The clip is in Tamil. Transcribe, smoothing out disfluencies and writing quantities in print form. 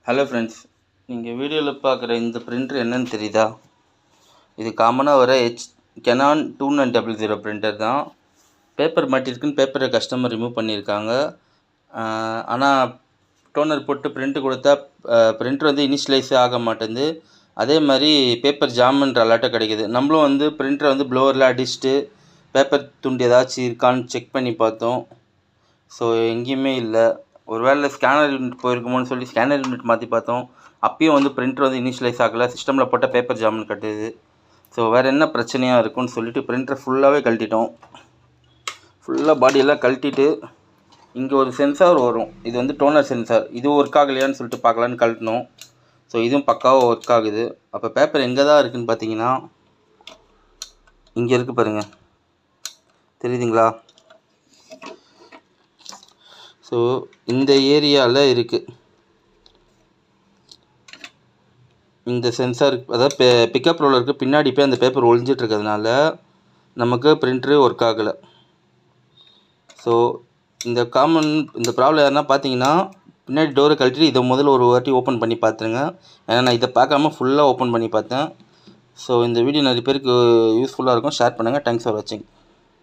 ஹலோ ஃப்ரெண்ட்ஸ், நீங்கள் வீடியோவில் பார்க்குற இந்த பிரிண்டர் என்னன்னு தெரியுதா? இது காமனாக வர கெனான் 2900 பிரிண்டர் தான். பேப்பர் மாட்டிருக்குன்னு பேப்பரை கஸ்டமர் ரிமூவ் பண்ணியிருக்காங்க. ஆனால் டோனர் போட்டு பிரிண்ட்டு கொடுத்தா பிரிண்டர் வந்து இனிஷியலைஸே ஆக மாட்டேங்குது. அதே மாதிரி பேப்பர் ஜாமுன்ற அலாட்டை கிடைக்கிது. நம்மளும் வந்து பிரிண்டரை வந்து ப்ளோவரில் அடிச்சுட்டு பேப்பர் துண்டு ஏதாச்சும் இருக்கான்னு செக் பண்ணி பார்த்தோம். ஸோ எங்கேயுமே இல்லை. ஒரு வேளை ஸ்கேனர் யூனிட் போயிருக்குமோன்னு சொல்லி ஸ்கேனர் யூனிட் மாற்றி பார்த்தோம். அப்பயும் வந்து பிரிண்டர் வந்து இனிஷியலைஸ் ஆகலை. சிஸ்டமில் போட்ட பேப்பர் ஜாமுன்னு கட்டுது. ஸோ வேறு என்ன பிரச்சனையாக இருக்குன்னு சொல்லிட்டு பிரிண்டரை ஃபுல்லாகவே கழட்டிட்டோம். ஃபுல்லாக பாடியெல்லாம் கழட்டிட்டு இங்கே ஒரு சென்சார் வரும். இது வந்து டோனர் சென்சார். இது ஒர்க் ஆகலையான்னு சொல்லிட்டு பார்க்கலான்னு கழட்டினோம். ஸோ இதுவும் பக்காவாக ஒர்க் ஆகுது. அப்போ பேப்பர் எங்கே தான் இருக்குதுன்னு பார்த்தீங்கன்னா இங்கே இருக்குது பாருங்கள், தெரியுதுங்களா? ஸோ இந்த ஏரியாவில் இருக்குது. இந்த சென்சார், அதாவது பிக்கப் ரோலருக்கு பின்னாடி போய் அந்த பேப்பர் ஒழிஞ்சிட்ருக்கிறதுனால நமக்கு பிரிண்டரு ஒர்க் ஆகலை. ஸோ இந்த ப்ராப்ளம் யாருன்னா பார்த்தீங்கன்னா பின்னாடி டோரை கழட்டிட்டு இதை முதல்ல ஒரு வாட்டி ஓப்பன் பண்ணி பார்த்துருங்க. ஏன்னா நான் இதை பார்க்காம ஃபுல்லாக ஓப்பன் பண்ணி பார்த்தேன். ஸோ இந்த வீடியோ நிறைய பேருக்கு யூஸ்ஃபுல்லாக இருக்கும். ஷேர் பண்ணுங்கள். தேங்க்ஸ் ஃபார் வாட்சிங்.